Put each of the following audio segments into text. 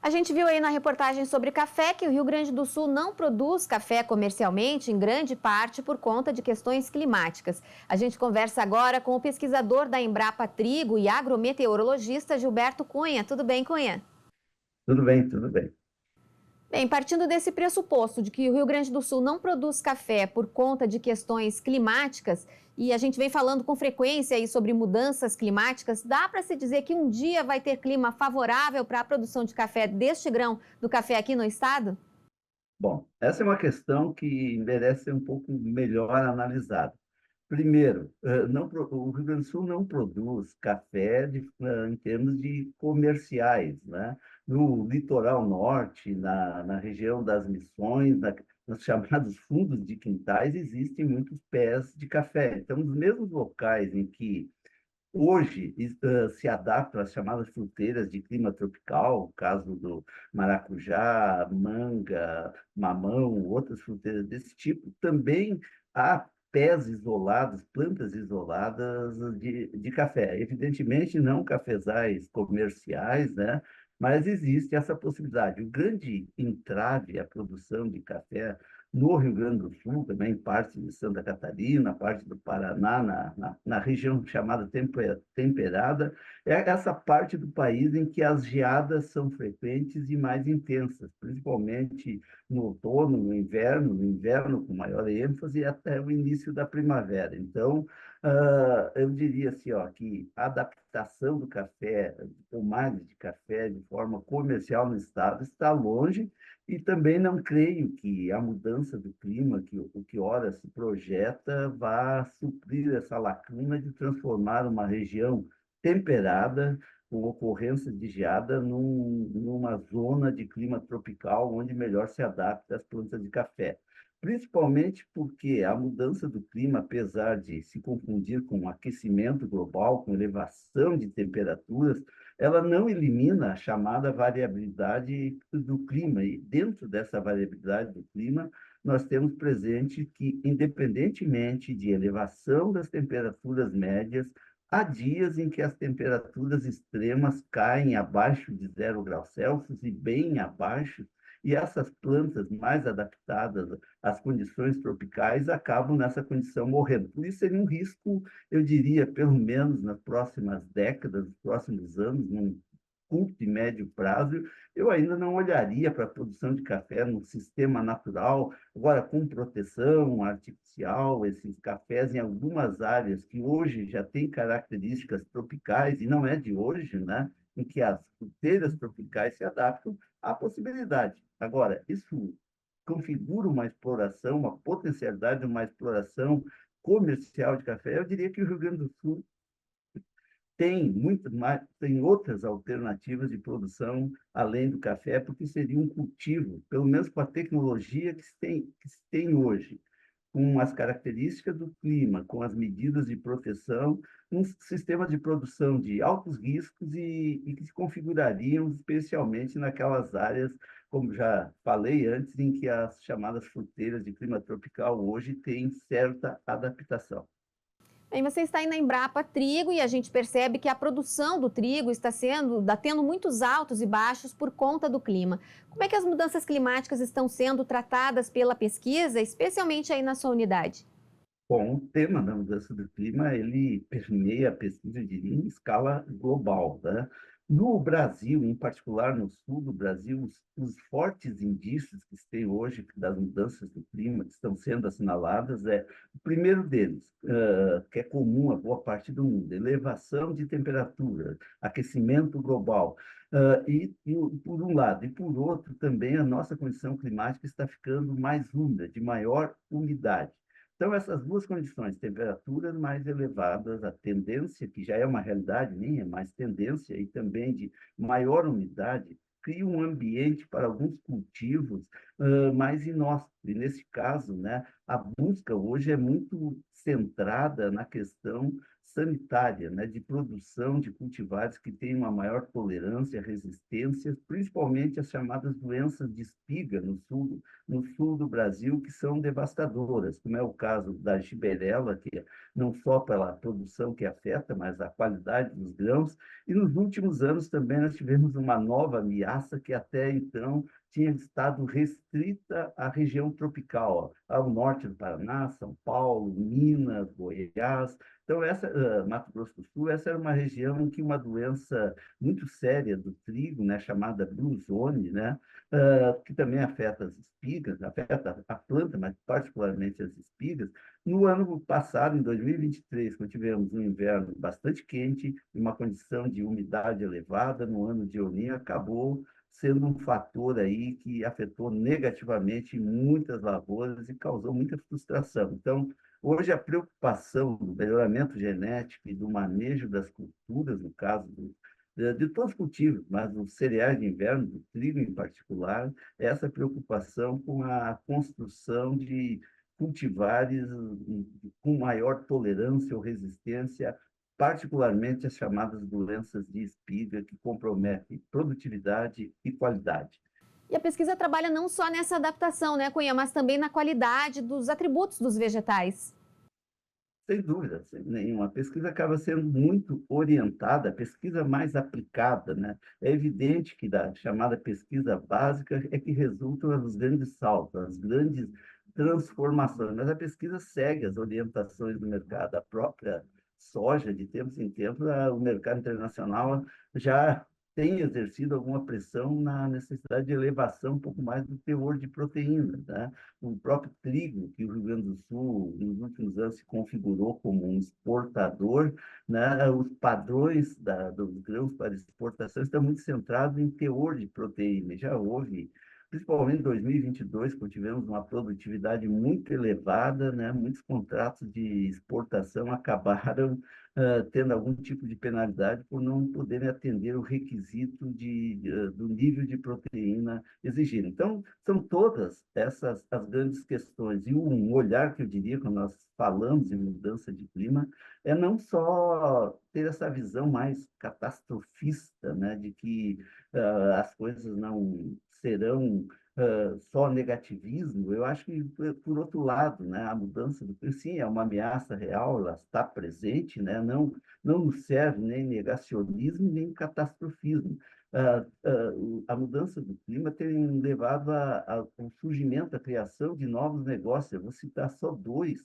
A gente viu aí na reportagem sobre café que o Rio Grande do Sul não produz café comercialmente, em grande parte por conta de questões climáticas. A gente conversa agora com o pesquisador da Embrapa Trigo e agrometeorologista Gilberto Cunha. Tudo bem, Cunha? Tudo bem, tudo bem. Bem, partindo desse pressuposto de que o Rio Grande do Sul não produz café por conta de questões climáticas, e a gente vem falando com frequência aí sobre mudanças climáticas, dá para se dizer que um dia vai ter clima favorável para a produção de café deste grão do café aqui no estado? Bom, essa é uma questão que merece ser um pouco melhor analisada. Primeiro, o Rio Grande do Sul não produz café em termos de comerciais, né? No litoral norte, na região das Missões, nos chamados fundos de quintais, existem muitos pés de café. Então, nos mesmos locais em que hoje, se adaptam às chamadas fruteiras de clima tropical, o caso do maracujá, manga, mamão, outras fruteiras desse tipo. Também há pés isolados, plantas isoladas de café. Evidentemente, não cafezais comerciais, né? Mas existe essa possibilidade. O grande entrave à produção de café no Rio Grande do Sul, também parte de Santa Catarina, parte do Paraná, na região chamada temperada, é essa parte do país em que as geadas são frequentes e mais intensas, principalmente no outono, no inverno com maior ênfase e até o início da primavera. Então, eu diria assim, ó, que a adaptação do café, de pomada de café de forma comercial no estado está longe, e também não creio que a mudança do clima, o que ora se projeta, vá suprir essa lacuna de transformar uma região temperada, com ocorrência de geada, numa zona de clima tropical, onde melhor se adapta às plantas de café. Principalmente porque a mudança do clima, apesar de se confundir com o aquecimento global, com elevação de temperaturas, ela não elimina a chamada variabilidade do clima. E dentro dessa variabilidade do clima, nós temos presente que, independentemente de elevação das temperaturas médias, há dias em que as temperaturas extremas caem abaixo de 0 graus Celsius e bem abaixo, e essas plantas mais adaptadas às condições tropicais acabam nessa condição morrendo. Por isso, seria um risco, eu diria, pelo menos nas próximas décadas, nos próximos anos, num curto e médio prazo, eu ainda não olharia para a produção de café no sistema natural, agora com proteção artificial, esses cafés em algumas áreas que hoje já têm características tropicais, e não é de hoje, né? Em que as fruteiras tropicais se adaptam à possibilidade. Agora, isso configura uma exploração, uma potencialidade de uma exploração comercial de café. Eu diria que o Rio Grande do Sul tem muito mais, tem outras alternativas de produção além do café, porque seria um cultivo, pelo menos com a tecnologia que se tem hoje, com as características do clima, com as medidas de proteção, um sistema de produção de altos riscos e que se configurariam especialmente naquelas áreas, como já falei antes, em que as chamadas fruteiras de clima tropical hoje têm certa adaptação. Bem, você está aí na Embrapa Trigo e a gente percebe que a produção do trigo está tendo muitos altos e baixos por conta do clima. Como é que as mudanças climáticas estão sendo tratadas pela pesquisa, especialmente aí na sua unidade? Bom, o tema da mudança do clima, ele permeia a pesquisa, eu diria, em escala global, né? No Brasil, em particular no sul do Brasil, os fortes indícios que se tem hoje das mudanças do clima que estão sendo assinaladas o primeiro deles, que é comum a boa parte do mundo, elevação de temperatura, aquecimento global. Por um lado, e por outro também a nossa condição climática está ficando mais úmida, de maior umidade. Então, essas duas condições, temperaturas mais elevadas, a tendência, que já é uma realidade, nem é mais tendência, e também de maior umidade, cria um ambiente para alguns cultivos mais inóspitos. E, nesse caso, né, a busca hoje é muito centrada na questão sanitária, né, de produção de cultivares que têm uma maior tolerância, resistência, principalmente as chamadas doenças de espiga no sul do Brasil, que são devastadoras, como é o caso da giberela, que não só pela produção que afeta, mas a qualidade dos grãos. E nos últimos anos também nós tivemos uma nova ameaça que até então tinha estado restrita à região tropical, ao norte do Paraná, São Paulo, Minas, Goiás. Então, Mato Grosso do Sul, essa era uma região em que uma doença muito séria do trigo, né, chamada Blue Zone, né, que também afeta as espigas, afeta a planta, mas particularmente as espigas. No ano passado, em 2023, quando tivemos um inverno bastante quente, uma condição de umidade elevada, no ano de El Niño, acabou sendo um fator aí que afetou negativamente muitas lavouras e causou muita frustração. Então, hoje a preocupação do melhoramento genético e do manejo das culturas, no caso de todos os cultivos, mas dos cereais de inverno, do trigo em particular, é essa preocupação com a construção de cultivares com maior tolerância ou resistência, particularmente as chamadas doenças de espiga, que comprometem produtividade e qualidade. E a pesquisa trabalha não só nessa adaptação, né, Cunha, mas também na qualidade dos atributos dos vegetais. Sem dúvida, sem nenhuma. A pesquisa acaba sendo muito orientada, a pesquisa mais aplicada, né? É evidente que da chamada pesquisa básica é que resultam os grandes saltos, as grandes transformações, mas a pesquisa segue as orientações do mercado. A própria soja, de tempos em tempos, o mercado internacional já tem exercido alguma pressão na necessidade de elevação um pouco mais do teor de proteína, né? O próprio trigo, que o Rio Grande do Sul, nos últimos anos, se configurou como um exportador, né? Os padrões dos grãos para exportação estão muito centrados em teor de proteína. Já houve, principalmente em 2022, quando tivemos uma produtividade muito elevada, né? Muitos contratos de exportação acabaram tendo algum tipo de penalidade por não poderem atender o requisito do nível de proteína exigido. Então, são todas essas as grandes questões. E um olhar que eu diria, quando nós falamos em mudança de clima, é não só ter essa visão mais catastrofista, né, de que as coisas não serão só negativismo. Eu acho que, por outro lado, né, a mudança do clima, sim, é uma ameaça real, ela está presente, né, não nos serve nem negacionismo, nem catastrofismo. A mudança do clima tem levado ao surgimento, à criação de novos negócios. Eu vou citar só dois,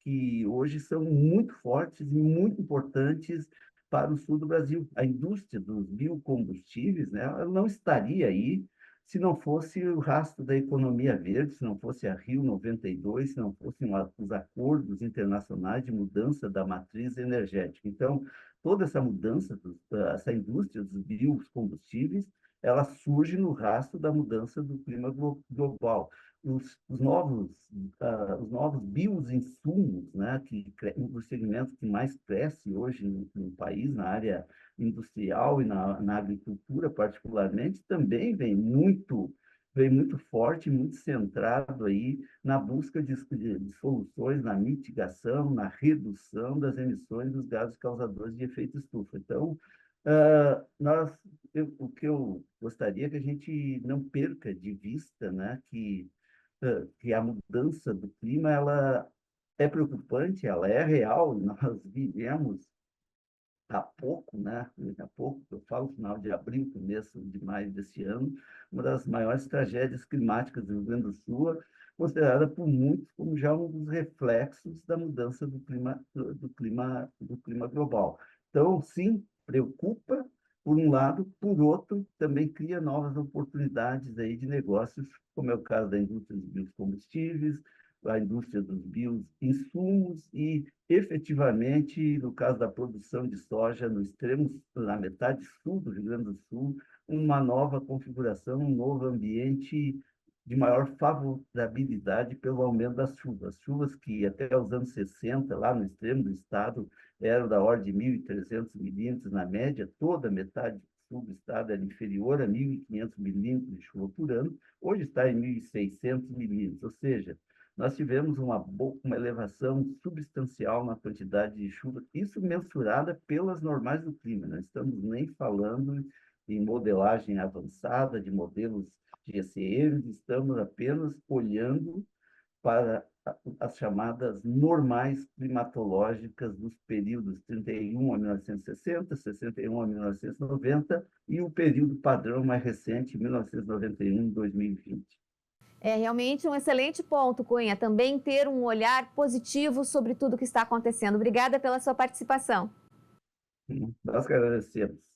que hoje são muito fortes e muito importantes para o sul do Brasil. A indústria dos biocombustíveis, né, ela não estaria aí se não fosse o rastro da economia verde, se não fosse a Rio 92, se não fossem os acordos internacionais de mudança da matriz energética. Então, toda essa mudança, essa indústria dos biocombustíveis, ela surge no rastro da mudança do clima global. Os novos bioinsumos, né, um dos segmentos que mais cresce hoje no país, na área industrial e na agricultura particularmente, também vem muito forte, muito centrado aí na busca de soluções, na mitigação, na redução das emissões dos gases causadores de efeito estufa. Então, o que eu gostaria é que a gente não perca de vista, né, que a mudança do clima ela é preocupante, ela é real, nós vivemos há pouco, né? Há pouco, eu falo final de abril, começo de maio desse ano, uma das maiores tragédias climáticas do Rio Grande do Sul, considerada por muitos como já um dos reflexos da mudança do clima global. Então, sim, preocupa, por um lado, por outro, também cria novas oportunidades aí de negócios, como é o caso da indústria dos biocombustíveis, a indústria dos bioinsumos e, efetivamente, no caso da produção de soja na metade sul do Rio Grande do Sul, uma nova configuração, um novo ambiente de maior favorabilidade pelo aumento das chuvas. Chuvas que até os anos 60, lá no extremo do estado, eram da ordem de 1.300 milímetros na média, toda a metade sul do estado era inferior a 1.500 milímetros de chuva por ano, hoje está em 1.600 milímetros, ou seja, nós tivemos uma elevação substancial na quantidade de chuva, isso mensurada pelas normais do clima. Não estamos nem falando em modelagem avançada, de modelos GCM, estamos apenas olhando para as chamadas normais climatológicas dos períodos 31 a 1960, 61 a 1990 e o período padrão mais recente, 1991 e 2020. É realmente um excelente ponto, Cunha, também ter um olhar positivo sobre tudo que está acontecendo. Obrigada pela sua participação. Nós que agradecemos.